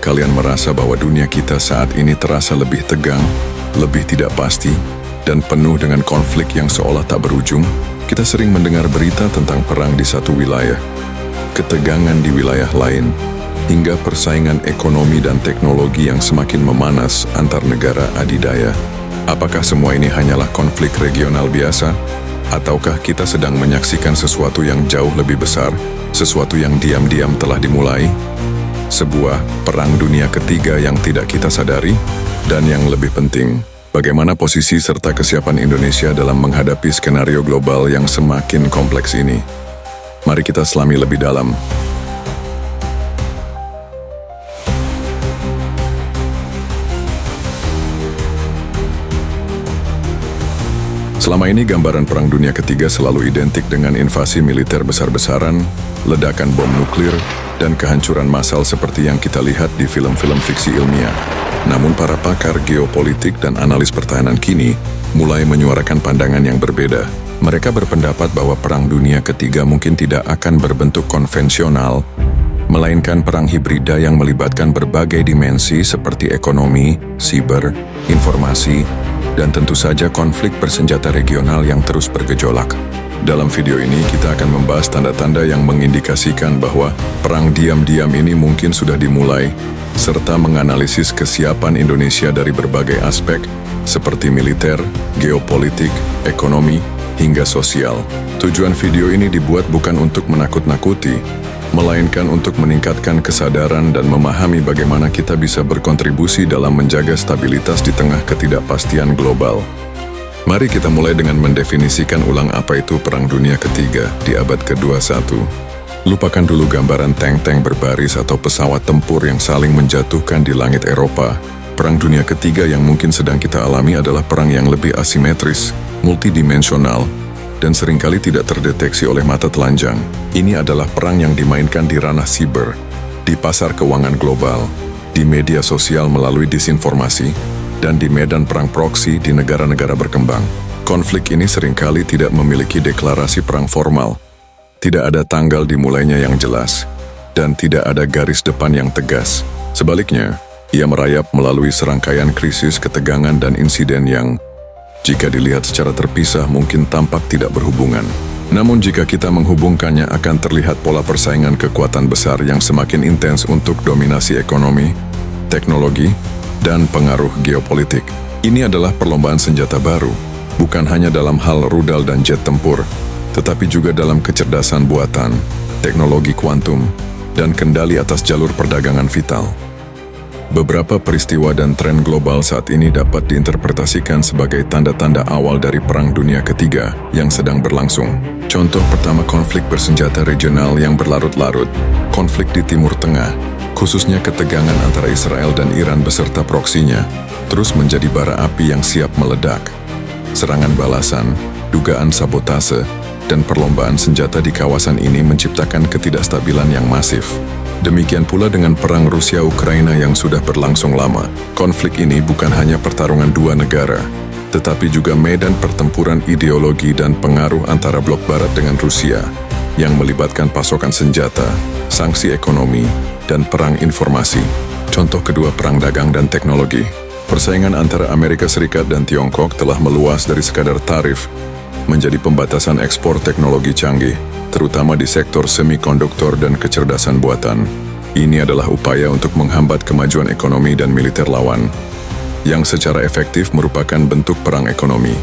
kalian merasa bahwa dunia kita saat ini terasa lebih tegang, lebih tidak pasti, dan penuh dengan konflik yang seolah tak berujung? Kita sering mendengar berita tentang perang di satu wilayah, ketegangan di wilayah lain, hingga persaingan ekonomi dan teknologi yang semakin memanas antar negara adidaya. Apakah semua ini hanyalah konflik regional biasa? Ataukah kita sedang menyaksikan sesuatu yang jauh lebih besar, sesuatu yang diam-diam telah dimulai? Sebuah perang dunia ketiga yang tidak kita sadari? Dan yang lebih penting, bagaimana posisi serta kesiapan Indonesia dalam menghadapi skenario global yang semakin kompleks ini? Mari kita selami lebih dalam. Selama ini gambaran Perang Dunia Ketiga selalu identik dengan invasi militer besar-besaran, ledakan bom nuklir, dan kehancuran massal seperti yang kita lihat di film-film fiksi ilmiah. Namun para pakar geopolitik dan analis pertahanan kini mulai menyuarakan pandangan yang berbeda. Mereka berpendapat bahwa Perang Dunia Ketiga mungkin tidak akan berbentuk konvensional, melainkan perang hibrida yang melibatkan berbagai dimensi seperti ekonomi, siber, informasi, dan tentu saja konflik bersenjata regional yang terus bergejolak. Dalam video ini kita akan membahas tanda-tanda yang mengindikasikan bahwa perang diam-diam ini mungkin sudah dimulai, serta menganalisis kesiapan Indonesia dari berbagai aspek, seperti militer, geopolitik, ekonomi, hingga sosial. Tujuan video ini dibuat bukan untuk menakut-nakuti, melainkan untuk meningkatkan kesadaran dan memahami bagaimana kita bisa berkontribusi dalam menjaga stabilitas di tengah ketidakpastian global. Mari kita mulai dengan mendefinisikan ulang apa itu Perang Dunia Ketiga di abad ke-21. Lupakan dulu gambaran tank-tank berbaris atau pesawat tempur yang saling menjatuhkan di langit Eropa. Perang Dunia Ketiga yang mungkin sedang kita alami adalah perang yang lebih asimetris, multidimensional, dan seringkali tidak terdeteksi oleh mata telanjang. Ini adalah perang yang dimainkan di ranah siber, di pasar keuangan global, di media sosial melalui disinformasi, dan di medan perang proksi di negara-negara berkembang. Konflik ini seringkali tidak memiliki deklarasi perang formal, tidak ada tanggal dimulainya yang jelas, dan tidak ada garis depan yang tegas. Sebaliknya, ia merayap melalui serangkaian krisis, ketegangan, dan insiden yang jika dilihat secara terpisah mungkin tampak tidak berhubungan. Namun jika kita menghubungkannya akan terlihat pola persaingan kekuatan besar yang semakin intens untuk dominasi ekonomi, teknologi, dan pengaruh geopolitik. Ini adalah perlombaan senjata baru, bukan hanya dalam hal rudal dan jet tempur, tetapi juga dalam kecerdasan buatan, teknologi kuantum, dan kendali atas jalur perdagangan vital. Beberapa peristiwa dan tren global saat ini dapat diinterpretasikan sebagai tanda-tanda awal dari Perang Dunia Ketiga yang sedang berlangsung. Contoh pertama, konflik bersenjata regional yang berlarut-larut. Konflik di Timur Tengah, khususnya ketegangan antara Israel dan Iran beserta proksinya, terus menjadi bara api yang siap meledak. Serangan balasan, dugaan sabotase, dan perlombaan senjata di kawasan ini menciptakan ketidakstabilan yang masif. Demikian pula dengan perang Rusia-Ukraina yang sudah berlangsung lama. Konflik ini bukan hanya pertarungan dua negara, tetapi juga medan pertempuran ideologi dan pengaruh antara blok barat dengan Rusia, yang melibatkan pasokan senjata, sanksi ekonomi, dan perang informasi. Contoh kedua, perang dagang dan teknologi. Persaingan antara Amerika Serikat dan Tiongkok telah meluas dari sekadar tarif menjadi pembatasan ekspor teknologi canggih, terutama di sektor semikonduktor dan kecerdasan buatan. Ini adalah upaya untuk menghambat kemajuan ekonomi dan militer lawan, yang secara efektif merupakan bentuk perang ekonomi.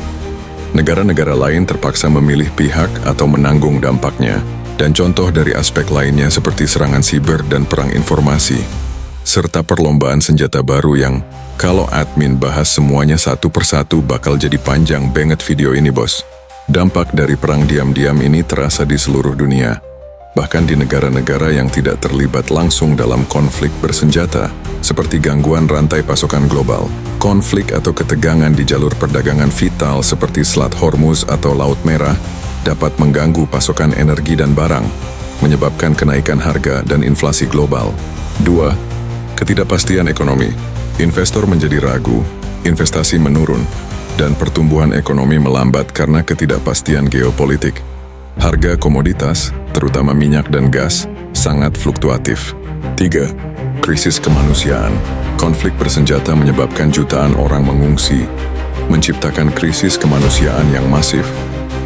Negara-negara lain terpaksa memilih pihak atau menanggung dampaknya, dan contoh dari aspek lainnya seperti serangan siber dan perang informasi, serta perlombaan senjata baru yang, kalau admin bahas semuanya satu persatu bakal jadi panjang banget video ini, bos. Dampak dari perang diam-diam ini terasa di seluruh dunia, bahkan di negara-negara yang tidak terlibat langsung dalam konflik bersenjata, seperti gangguan rantai pasokan global. Konflik atau ketegangan di jalur perdagangan vital seperti Selat Hormuz atau Laut Merah dapat mengganggu pasokan energi dan barang, menyebabkan kenaikan harga dan inflasi global. 2. Ketidakpastian ekonomi. Investor menjadi ragu, investasi menurun, dan pertumbuhan ekonomi melambat karena ketidakpastian geopolitik. Harga komoditas, terutama minyak dan gas, sangat fluktuatif. 3. krisis kemanusiaan. Konflik bersenjata menyebabkan jutaan orang mengungsi, menciptakan krisis kemanusiaan yang masif,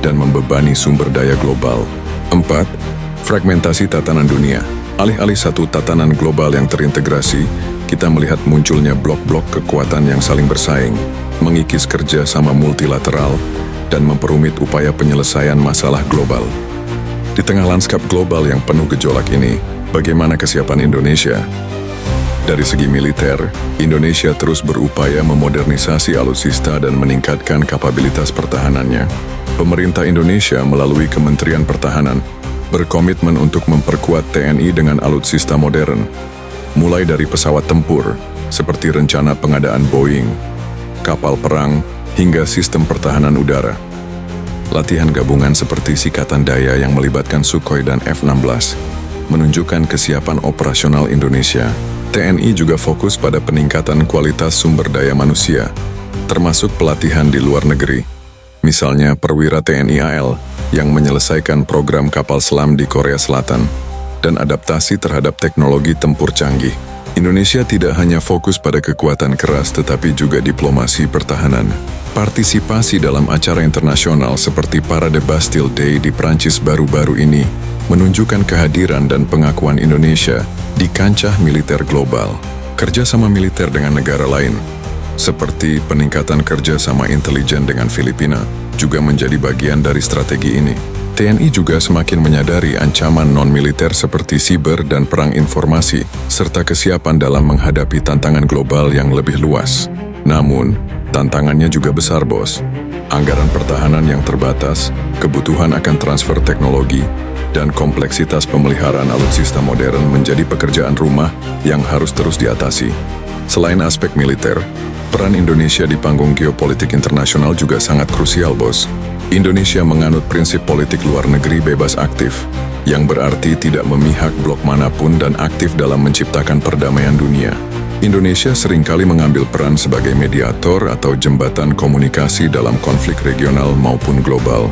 dan membebani sumber daya global. 4. Fragmentasi tatanan dunia. Alih-alih satu tatanan global yang terintegrasi, kita melihat munculnya blok-blok kekuatan yang saling bersaing, mengikis kerja sama multilateral, dan memperumit upaya penyelesaian masalah global. Di tengah lanskap global yang penuh gejolak ini, bagaimana kesiapan Indonesia? Dari segi militer, Indonesia terus berupaya memodernisasi alutsista dan meningkatkan kapabilitas pertahanannya. Pemerintah Indonesia melalui Kementerian Pertahanan berkomitmen untuk memperkuat TNI dengan alutsista modern, mulai dari pesawat tempur, seperti rencana pengadaan Boeing, kapal perang, hingga sistem pertahanan udara. Latihan gabungan seperti Sikatan Daya yang melibatkan Sukhoi dan F-16 menunjukkan kesiapan operasional Indonesia. TNI juga fokus pada peningkatan kualitas sumber daya manusia, termasuk pelatihan di luar negeri. Misalnya perwira TNI AL yang menyelesaikan program kapal selam di Korea Selatan dan adaptasi terhadap teknologi tempur canggih. Indonesia tidak hanya fokus pada kekuatan keras tetapi juga diplomasi pertahanan. Partisipasi dalam acara internasional seperti Parade Bastille Day di Prancis baru-baru ini menunjukkan kehadiran dan pengakuan Indonesia di kancah militer global. Kerjasama militer dengan negara lain, seperti peningkatan kerjasama intelijen dengan Filipina, juga menjadi bagian dari strategi ini. TNI juga semakin menyadari ancaman non-militer seperti siber dan perang informasi, serta kesiapan dalam menghadapi tantangan global yang lebih luas. Namun, tantangannya juga besar, bos. Anggaran pertahanan yang terbatas, kebutuhan akan transfer teknologi, dan kompleksitas pemeliharaan alutsista modern menjadi pekerjaan rumah yang harus terus diatasi. Selain aspek militer, peran Indonesia di panggung geopolitik internasional juga sangat krusial, bos. Indonesia menganut prinsip politik luar negeri bebas aktif, yang berarti tidak memihak blok manapun dan aktif dalam menciptakan perdamaian dunia. Indonesia seringkali mengambil peran sebagai mediator atau jembatan komunikasi dalam konflik regional maupun global,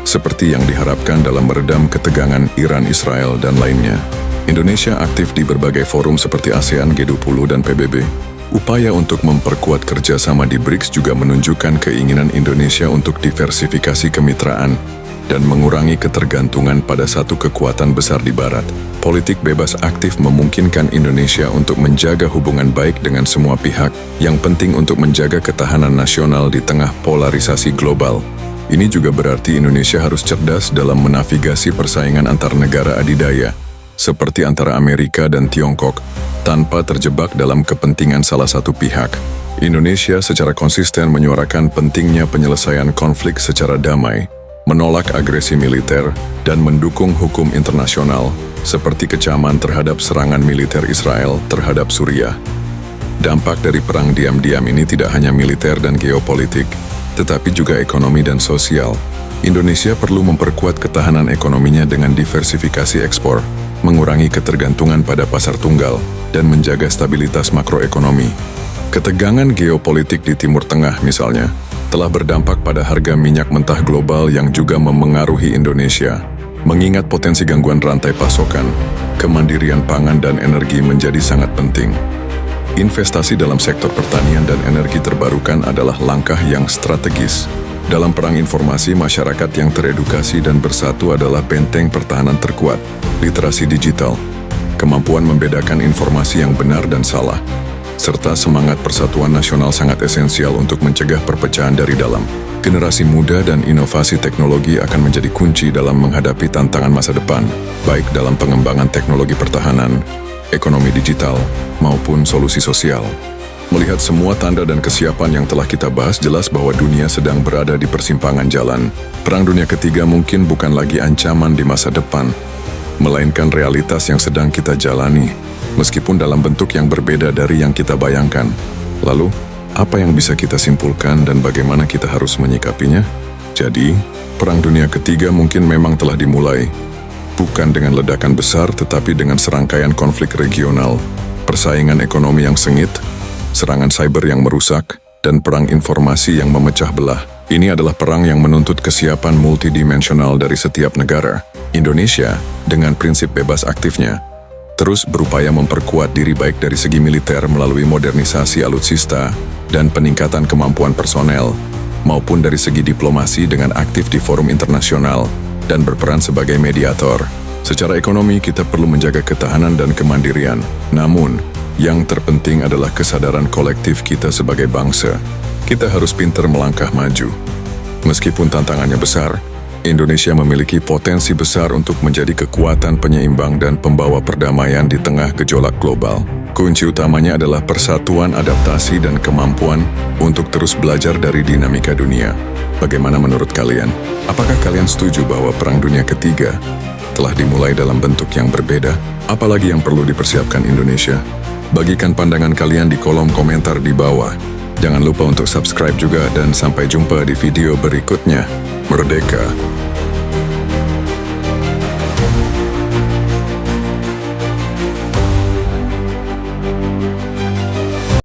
seperti yang diharapkan dalam meredam ketegangan Iran, Israel, dan lainnya. Indonesia aktif di berbagai forum seperti ASEAN, G20, dan PBB. Upaya untuk memperkuat kerjasama di BRICS juga menunjukkan keinginan Indonesia untuk diversifikasi kemitraan dan mengurangi ketergantungan pada satu kekuatan besar di Barat. Politik bebas aktif memungkinkan Indonesia untuk menjaga hubungan baik dengan semua pihak, yang penting untuk menjaga ketahanan nasional di tengah polarisasi global. Ini juga berarti Indonesia harus cerdas dalam menavigasi persaingan antar negara adidaya, seperti antara Amerika dan Tiongkok, tanpa terjebak dalam kepentingan salah satu pihak. Indonesia secara konsisten menyuarakan pentingnya penyelesaian konflik secara damai, menolak agresi militer, dan mendukung hukum internasional, seperti kecaman terhadap serangan militer Israel terhadap Suriah. Dampak dari perang diam-diam ini tidak hanya militer dan geopolitik, tetapi juga ekonomi dan sosial. Indonesia perlu memperkuat ketahanan ekonominya dengan diversifikasi ekspor, mengurangi ketergantungan pada pasar tunggal, dan menjaga stabilitas makroekonomi. Ketegangan geopolitik di Timur Tengah misalnya, telah berdampak pada harga minyak mentah global yang juga memengaruhi Indonesia. Mengingat potensi gangguan rantai pasokan, kemandirian pangan dan energi menjadi sangat penting. Investasi dalam sektor pertanian dan energi terbarukan adalah langkah yang strategis. Dalam perang informasi, masyarakat yang teredukasi dan bersatu adalah benteng pertahanan terkuat. Literasi digital, kemampuan membedakan informasi yang benar dan salah, serta semangat persatuan nasional sangat esensial untuk mencegah perpecahan dari dalam. Generasi muda dan inovasi teknologi akan menjadi kunci dalam menghadapi tantangan masa depan, baik dalam pengembangan teknologi pertahanan, ekonomi digital, maupun solusi sosial. Melihat semua tanda dan kesiapan yang telah kita bahas, jelas bahwa dunia sedang berada di persimpangan jalan. Perang Dunia Ketiga mungkin bukan lagi ancaman di masa depan, melainkan realitas yang sedang kita jalani, meskipun dalam bentuk yang berbeda dari yang kita bayangkan. Lalu, apa yang bisa kita simpulkan dan bagaimana kita harus menyikapinya? Jadi, Perang Dunia Ketiga mungkin memang telah dimulai, bukan dengan ledakan besar tetapi dengan serangkaian konflik regional, persaingan ekonomi yang sengit, serangan cyber yang merusak, dan perang informasi yang memecah belah. Ini adalah perang yang menuntut kesiapan multidimensional dari setiap negara. Indonesia, dengan prinsip bebas aktifnya, terus berupaya memperkuat diri baik dari segi militer melalui modernisasi alutsista dan peningkatan kemampuan personel, maupun dari segi diplomasi dengan aktif di forum internasional dan berperan sebagai mediator. Secara ekonomi, kita perlu menjaga ketahanan dan kemandirian. Namun, yang terpenting adalah kesadaran kolektif kita sebagai bangsa. Kita harus pintar melangkah maju. Meskipun tantangannya besar, Indonesia memiliki potensi besar untuk menjadi kekuatan penyeimbang dan pembawa perdamaian di tengah gejolak global. Kunci utamanya adalah persatuan, adaptasi, dan kemampuan untuk terus belajar dari dinamika dunia. Bagaimana menurut kalian? Apakah kalian setuju bahwa Perang Dunia Ketiga telah dimulai dalam bentuk yang berbeda? Apalagi yang perlu dipersiapkan Indonesia? Bagikan pandangan kalian di kolom komentar di bawah. Jangan lupa untuk subscribe juga dan sampai jumpa di video berikutnya. Merdeka!